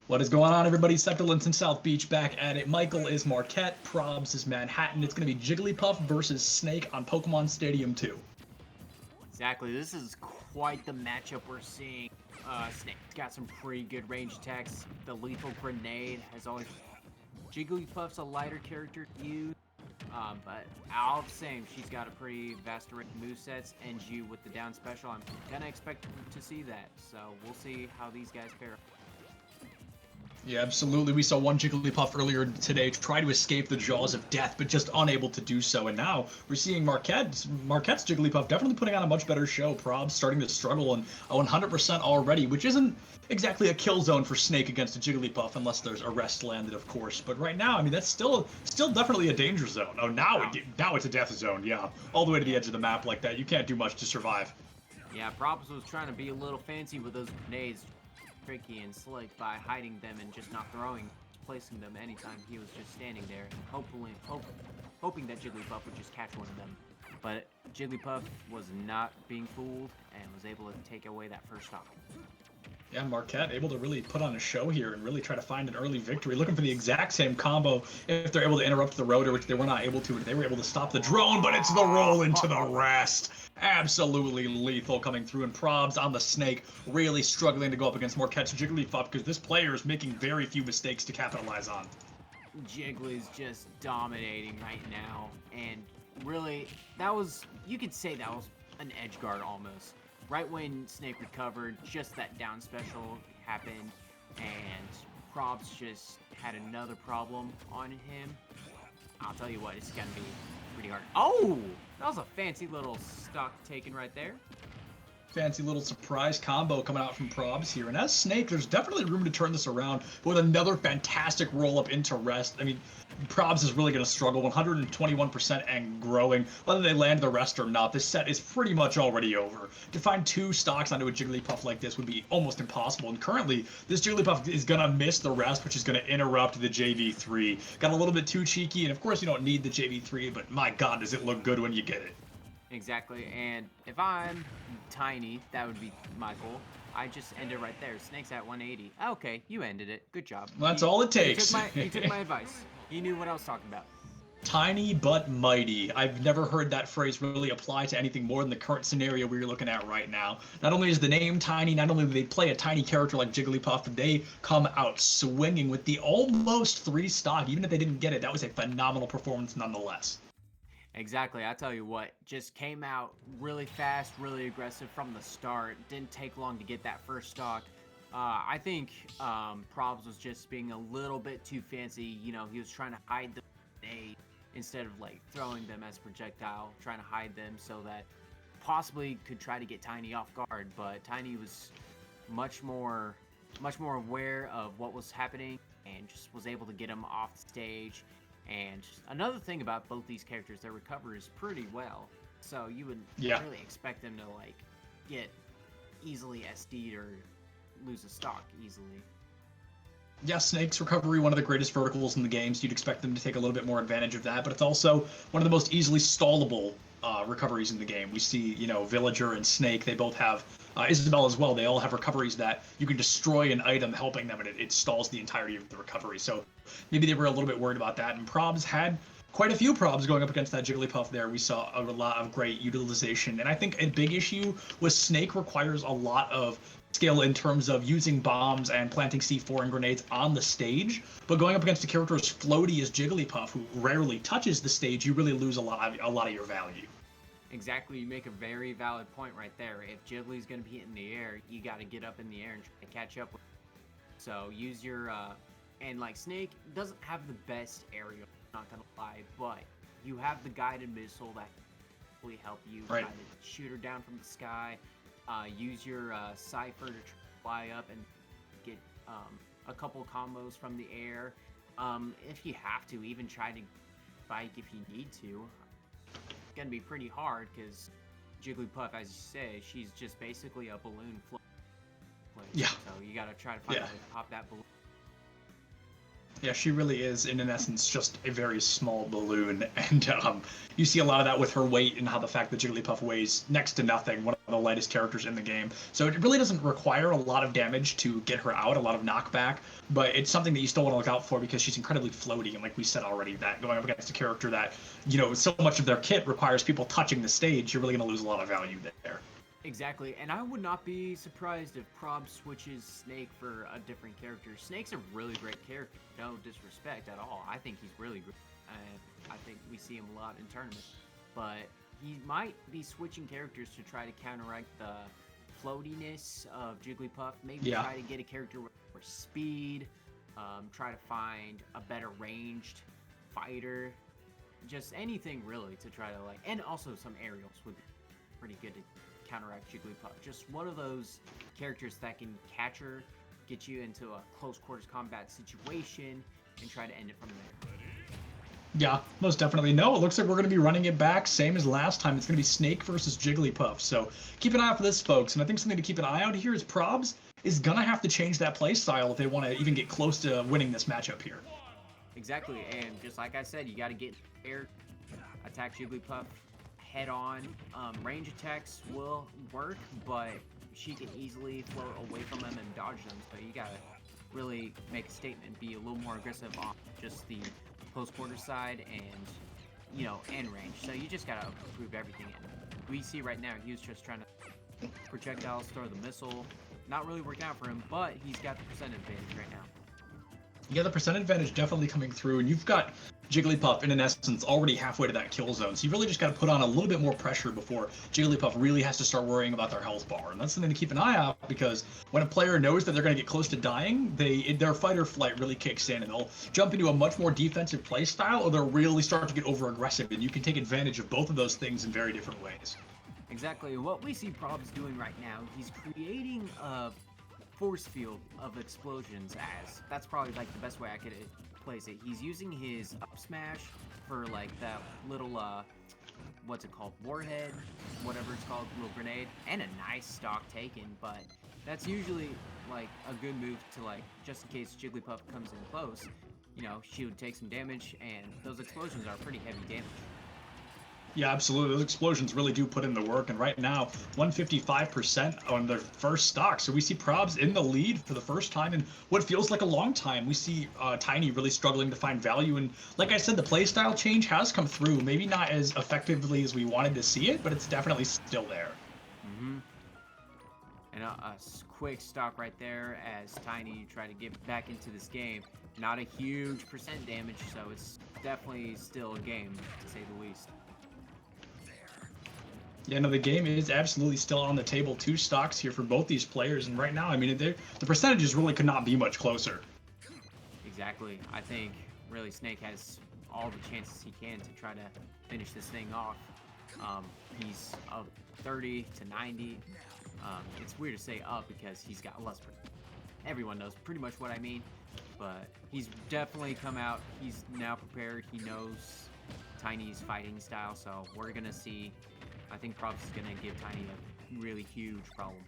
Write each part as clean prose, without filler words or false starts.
What is going on, everybody? Sectorlands in South Beach back at it. Michael is Marquette, Probs is Manhattan. It's going to be Jigglypuff versus Snake on Pokemon Stadium 2. Exactly. This is quite the matchup we're seeing. Snake's got some pretty good range attacks. The lethal grenade has always... Jigglypuff's a lighter character to use, but all the same, she's got a pretty vast array of movesets, and you with the down special, I'm gonna expect to see that. So we'll see how these guys fare. Yeah, absolutely. We saw one Jigglypuff earlier today try to escape the jaws of death, but just unable to do so. And now we're seeing Marquette's Jigglypuff definitely putting on a much better show. Probs starting to struggle and 100% already, which isn't exactly a kill zone for Snake against a Jigglypuff, unless there's arrest landed, of course. But right now, I mean, that's still definitely a danger zone. Oh, now it's a death zone. Yeah, all the way to the edge of the map like that. You can't do much to survive. Yeah, Probs was trying to be a little fancy with those grenades. Tricky and slick by hiding them and just not throwing, placing them anytime he was just standing there, hoping that Jigglypuff would just catch one of them. But Jigglypuff was not being fooled and was able to take away that first stop. Yeah, Marquette able to really put on a show here and really try to find an early victory, looking for the exact same combo if they're able to interrupt the rotor, which they were not able to. They were able to stop the drone, but it's the roll into the rest. Absolutely lethal coming through, and Probs on the Snake really struggling to go up against Marquette's Jigglypuff because this player is making very few mistakes to capitalize on. Jiggly's just dominating right now, and really, you could say that was an edge guard almost. Right when Snake recovered, just that down special happened, and Probs just had another problem on him. I'll tell you what, it's gonna be pretty hard. Oh! That was a fancy little stock taken right there. Fancy little surprise combo coming out from Probs here. And as Snake, there's definitely room to turn this around with another fantastic roll-up into rest. I mean, Probs is really going to struggle, 121% and growing. Whether they land the rest or not, this set is pretty much already over. To find two stocks onto a Jigglypuff like this would be almost impossible. And currently, this Jigglypuff is going to miss the rest, which is going to interrupt the JV3. Got a little bit too cheeky, and of course you don't need the JV3, but my god, does it look good when you get it. Exactly, and if I'm Tiiny, that would be Michael. I just end it right there. Snake's at 180. Okay, you ended it. Good job. Well, that's all it takes. He took my advice. He knew what I was talking about. Tiny but mighty. I've never heard that phrase really apply to anything more than the current scenario we're looking at right now. Not only is the name Tiny, not only do they play a tiny character like Jigglypuff, but they come out swinging with the almost 3 stock. Even if they didn't get it, that was a phenomenal performance nonetheless. Exactly, I tell you what, just came out really fast, really aggressive from the start. Didn't take long to get that first stock. I think Probs was just being a little bit too fancy. You know, he was trying to hide the grenade instead of like throwing them as projectile, trying to hide them so that possibly could try to get Tiny off guard. But Tiny was much more aware of what was happening and just was able to get him off the stage. And another thing about both these characters, their recovery is pretty well. So you would really expect them to like get easily SD'd or lose a stock easily. Yeah, Snake's recovery, one of the greatest verticals in the game, so you'd expect them to take a little bit more advantage of that, but it's also one of the most easily stallable recoveries in the game. We see, you know, Villager and Snake, they both have, Isabelle as well, they all have recoveries that you can destroy an item helping them, and it stalls the entirety of the recovery. So maybe they were a little bit worried about that, and Probs had quite a few Probs going up against that Jigglypuff there. We saw a lot of great utilization, and I think a big issue with Snake requires a lot of skill in terms of using bombs and planting C4 and grenades on the stage, but going up against a character as floaty as Jigglypuff, who rarely touches the stage, you really lose a lot of your value. Exactly, you make a very valid point right there. If Jiggly's going to be in the air, you got to get up in the air and try to catch up with him. So use your, and like Snake doesn't have the best aerial, not going to lie, but you have the guided missile that can really help you try to shoot her down from the sky. Use your Cypher to fly up and get a couple combos from the air. If you have to, even try to spike if you need to. It's going to be pretty hard because Jigglypuff, as you say, she's just basically a balloon floating. Yeah. So you got to try to find a way to pop that balloon. Yeah, she really is, in essence, just a very small balloon, and you see a lot of that with her weight and how the fact that Jigglypuff weighs next to nothing. One of the lightest characters in the game. So it really doesn't require a lot of damage to get her out, a lot of knockback, but it's something that you still want to look out for because she's incredibly floaty. And like we said already, that going up against a character that, you know, so much of their kit requires people touching the stage, you're really going to lose a lot of value there. Exactly, and I would not be surprised if Prob switches Snake for a different character. Snake's a really great character, no disrespect at all. I think he's really great, and I think we see him a lot in tournaments. But he might be switching characters to try to counteract the floatiness of Jigglypuff. Maybe try to get a character with more speed, try to find a better ranged fighter. Just anything really to try to like, and also some aerials would be pretty good to counteract Jigglypuff. Just one of those characters that can catch her, get you into a close quarters combat situation, and try to end it from there. Yeah, most definitely. No, it looks like we're going to be running it back, same as last time. It's going to be Snake versus Jigglypuff. So keep an eye out for this, folks. And I think something to keep an eye out here is Probs is going to have to change that play style if they want to even get close to winning this matchup here. Exactly, and just like I said, you got to get air, attack Jigglypuff head on. Range attacks will work, but she can easily float away from them and dodge them. So you gotta really make a statement, be a little more aggressive on just the close quarter side and, you know, and range. So you just gotta improve everything. And we see right now he was just trying to projectiles, throw the missile. Not really working out for him, but he's got the percent advantage right now. Yeah, the percent advantage definitely coming through, and you've got Jigglypuff in essence already halfway to that kill zone, so you really just got to put on a little bit more pressure before Jigglypuff really has to start worrying about their health bar. And that's something to keep an eye out, because when a player knows that they're going to get close to dying, their fight or flight really kicks in, and they'll jump into a much more defensive play style, or they'll really start to get over aggressive, and you can take advantage of both of those things in very different ways. Exactly. What we see Probs doing right now, he's creating a force field of explosions. As that's probably like the best way I could place it. He's using his up smash for like that little what's it called, warhead, whatever it's called, little grenade, and a nice stock taken. But that's usually like a good move to, like, just in case Jigglypuff comes in close, you know, she would take some damage, and those explosions are pretty heavy damage. Yeah, absolutely. Those explosions really do put in the work, and right now, 155% on their first stock. So we see Probs in the lead for the first time in what feels like a long time. We see Tiiny really struggling to find value, and like I said, the playstyle change has come through. Maybe not as effectively as we wanted to see it, but it's definitely still there. Mm-hmm. And a quick stock right there as Tiiny try to get back into this game. Not a huge percent damage, so it's definitely still a game, to say the least. Yeah, no, the game is absolutely still on the table. 2 stocks here for both these players, and right now, I mean, the percentages really could not be much closer. Exactly. I think really Snake has all the chances he can to try to finish this thing off. He's up 30 to 90. It's weird to say up because he's got less. Everyone knows pretty much what I mean, but he's definitely come out. He's now prepared. He knows Tiny's fighting style, so we're gonna see. I think Probs is going to give Tiiny a really huge problem.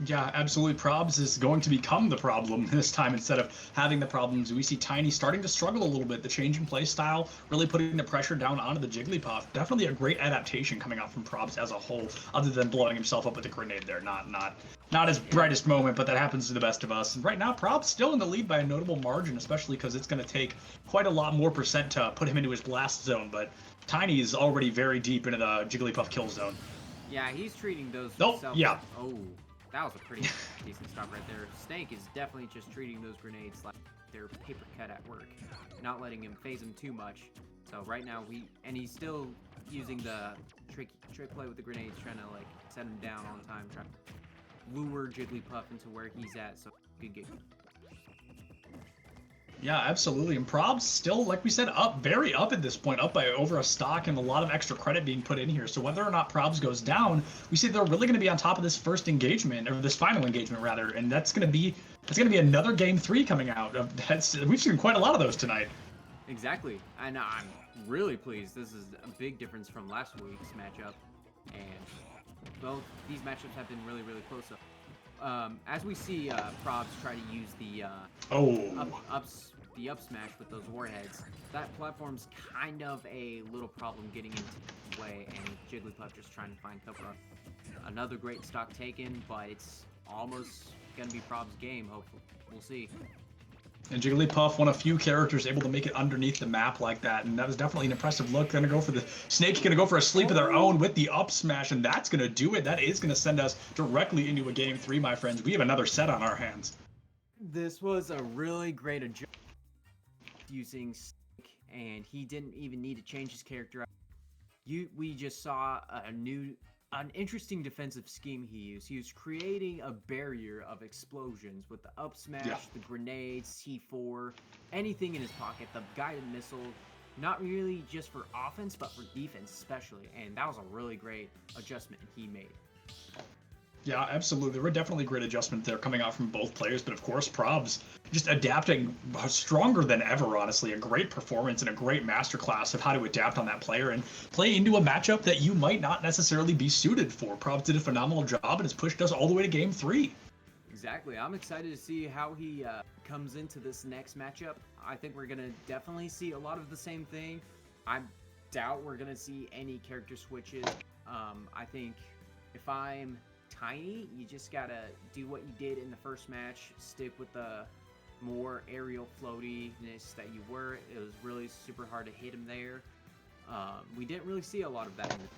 Yeah, absolutely. Probs is going to become the problem this time instead of having the problems. We see Tiiny starting to struggle a little bit. The change in play style really putting the pressure down onto the Jigglypuff. Definitely a great adaptation coming out from Probs as a whole, other than blowing himself up with a grenade there. Not his brightest moment, but that happens to the best of us. And right now, Probs still in the lead by a notable margin, especially because it's going to take quite a lot more percent to put him into his blast zone. But Tiiny is already very deep into the Jigglypuff kill zone. Yeah, he's treating those. Oh, yeah. Oh, that was a pretty decent stop right there. Snake is definitely just treating those grenades like they're paper cut at work, not letting him phase him too much. So right now he's still using the trick play with the grenades, trying to like set him down on time, trying to lure Jigglypuff into where he's at, so he could get. Yeah, absolutely. And Probs still, like we said, up, very up at this point, up by over a stock and a lot of extra credit being put in here. So whether or not Probs goes down, we see they're really going to be on top of this first engagement, or this final engagement rather, and that's going to be another game 3 coming out. We've seen quite a lot of those tonight. Exactly, and I'm really pleased. This is a big difference from last week's matchup, and both these matchups have been really, really close. As we see Probs try to use the up smash with those warheads, that platform's kind of a little problem getting into way, and Jigglypuff just trying to find cover up. Another great stock taken, but it's almost gonna be Prob's game. Hopefully, we'll see. And Jigglypuff, one of few characters able to make it underneath the map like that, and that was definitely an impressive look. Gonna go for the Snake, gonna go for a sleep of their own with the up smash, and that's gonna do it. That is gonna send us directly into a game 3, my friends. We have another set on our hands. This was a really great adjustment using Snake, and he didn't even need to change his character out. We just saw an interesting defensive scheme he used. He was creating a barrier of explosions with the up smash, the grenades, C4, anything in his pocket, the guided missile, not really just for offense, but for defense especially, and that was a really great adjustment he made. Yeah, absolutely. There were definitely great adjustments there coming out from both players, but of course, Probs just adapting stronger than ever, honestly. A great performance and a great masterclass of how to adapt on that player and play into a matchup that you might not necessarily be suited for. Probs did a phenomenal job and has pushed us all the way to game 3. Exactly. I'm excited to see how he comes into this next matchup. I think we're going to definitely see a lot of the same thing. I doubt we're going to see any character switches. I think if I'm Tiiny, you just gotta do what you did in the first match, stick with the more aerial floatiness that you were. It was really super hard to hit him there. We didn't really see a lot of that in the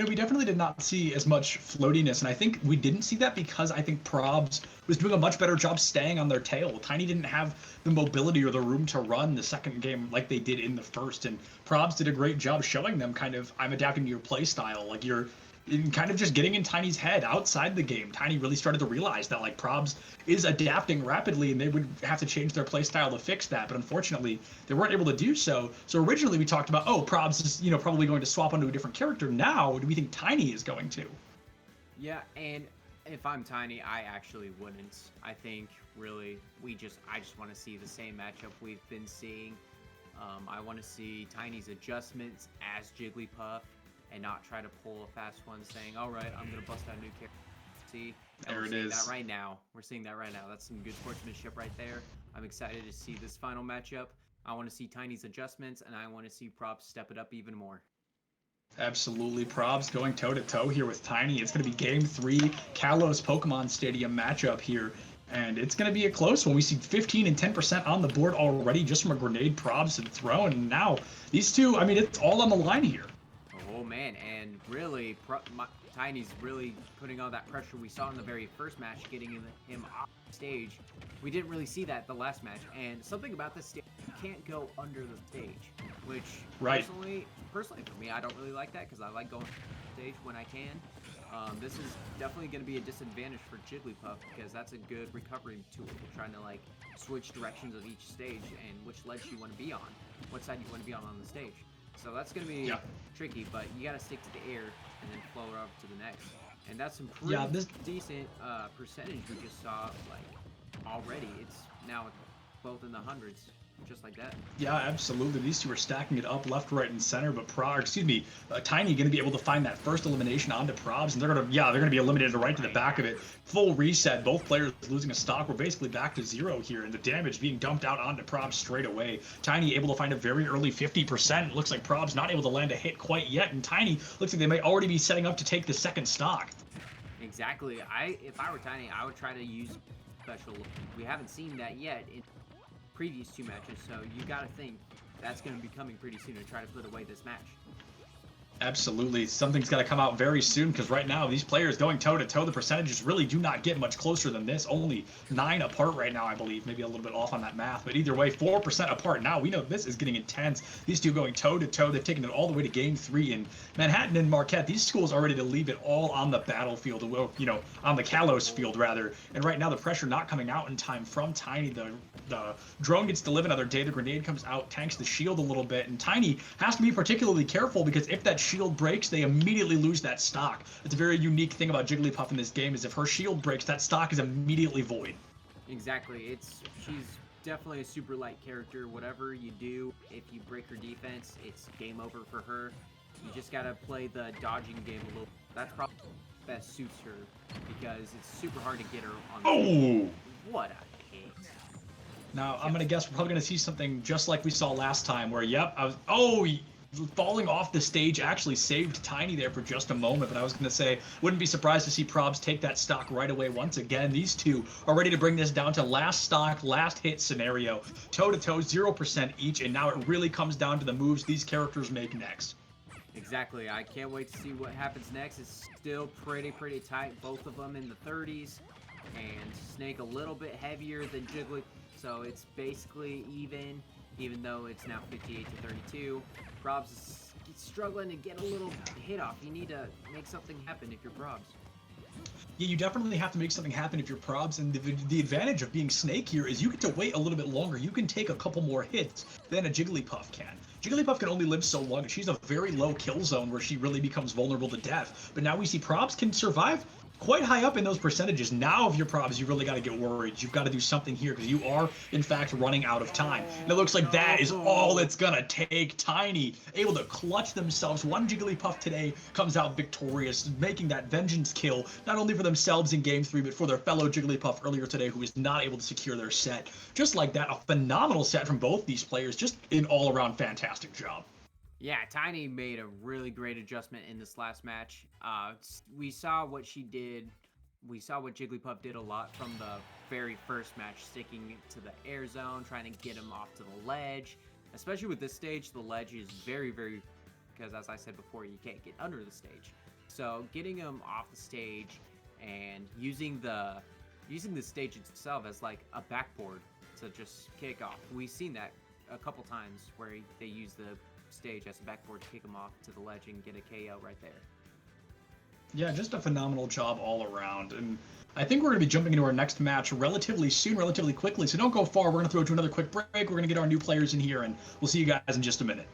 we definitely did not see as much floatiness, and I think we didn't see that because I think Probs was doing a much better job staying on their tail. Tiiny didn't have the mobility or the room to run the second game like they did in the first, and Probs did a great job showing them kind of, I'm adapting to your play style, like you're kind of just getting in Tiny's head outside the game. Tiiny really started to realize that like Probs is adapting rapidly and they would have to change their play style to fix that, but unfortunately they weren't able to do so. So originally we talked about, Probs is probably going to swap onto a different character. Now do we think Tiiny is going to? Yeah, and if I'm Tiiny, I actually wouldn't. I think really I just want to see the same matchup we've been seeing. I want to see Tiny's adjustments as Jigglypuff and not try to pull a fast one saying, all right, I'm going to bust out a new character. See, there it is. That right now. We're seeing that right now. That's some good sportsmanship right there. I'm excited to see this final matchup. I want to see Tiny's adjustments, and I want to see Probs step it up even more. Absolutely. Probs going toe-to-toe here with Tiiny. It's going to be Game 3, Kalos Pokemon Stadium matchup here. And it's going to be a close one. We see 15 and 10% on the board already just from a grenade Probs had thrown. And now these two, it's all on the line here. Oh, man. And really, Tiny's really putting all that pressure we saw in the very first match, getting him off the stage. We didn't really see that the last match. And something about this stage, you can't go under the stage, which personally for me, I don't really like that because I like going on the stage when I can. This is definitely going to be a disadvantage for Jigglypuff because that's a good recovery tool. We're trying to switch directions of each stage and which ledge you want to be on, what side you want to be on the stage. So that's going to be tricky, but you got to stick to the air and then flow it up to the next. And that's some pretty decent percentage we just saw already. It's now both in the hundreds. Just like that. Yeah, absolutely. These two are stacking it up left, right, and center. But Tiiny going to be able to find that first elimination onto Probs, and they're gonna be eliminated right to the back of it. Full reset. Both players losing a stock. We're basically back to 0 here, and the damage being dumped out onto Probs straight away. Tiiny able to find a very early 50%. Looks like Probs not able to land a hit quite yet, and Tiiny looks like they might already be setting up to take the second stock. Exactly. If I were Tiiny, I would try to use special. We haven't seen that yet in previous 2 matches, so you got to think that's going to be coming pretty soon to try to put away this match. Absolutely. Something's got to come out very soon because right now these players going toe-to-toe, the percentages really do not get much closer than this. Only 9 apart right now, I believe. Maybe a little bit off on that math, but either way, 4% apart. Now we know this is getting intense. These two going toe-to-toe. They've taken it all the way to Game 3 in Manhattan and Marquette. These schools are ready to leave it all on the battlefield, on the Kalos field, rather. And right now the pressure not coming out in time from Tiiny. The drone gets to live another day. The grenade comes out, tanks the shield a little bit, and Tiiny has to be particularly careful because if that shield breaks, they immediately lose that stock. It's a very unique thing about Jigglypuff in this game is if her shield breaks, that stock is immediately void. Exactly. She's definitely a super light character. Whatever you do, if you break her defense, it's game over for her. You just gotta play the dodging game a little. That's probably best suits her because it's super hard to get her on the stage. What a hit. Now, I'm going to guess we're probably going to see something just like we saw last time where, falling off the stage actually saved Tiiny there for just a moment, but I was going to say, wouldn't be surprised to see Probs take that stock right away once again. These two are ready to bring this down to last stock, last hit scenario, toe-to-toe, 0% each, and now it really comes down to the moves these characters make next. Exactly. I can't wait to see what happens next. It's still pretty tight, both of them in the 30s, and Snake a little bit heavier than Jiggly, so it's basically even though it's now 58 to 32. Probs is struggling to get a little hit off. You need to make something happen if you're Probs. Yeah, you definitely have to make something happen if you're Probs, and the advantage of being Snake here is you get to wait a little bit longer. You can take a couple more hits than a Jigglypuff can. Jigglypuff can only live so long, and she's a very low kill zone where she really becomes vulnerable to death. But now we see Probs can survive quite high up in those percentages. Now, if you're Probs, you really got to get worried. You've got to do something here because you are, in fact, running out of time. And it looks like that is all it's going to take. Tiiny able to clutch themselves. One Jigglypuff today comes out victorious, making that vengeance kill, not only for themselves in Game 3, but for their fellow Jigglypuff earlier today who was not able to secure their set. Just like that, a phenomenal set from both these players. Just an all-around fantastic job. Yeah, Tiiny made a really great adjustment in this last match. We saw what she did. We saw what Jigglypuff did a lot from the very first match, sticking to the air zone, trying to get him off to the ledge. Especially with this stage, the ledge is very, because as I said before, you can't get under the stage. So getting him off the stage and using the stage itself as like a backboard to just kick off. We've seen that a couple times where they use the stage as a backboard to kick him off to the ledge and get a KO right there. Yeah, just a phenomenal job all around. And I think we're going to be jumping into our next match relatively soon, relatively quickly. So don't go far. We're going to throw to another quick break. We're going to get our new players in here, and we'll see you guys in just a minute.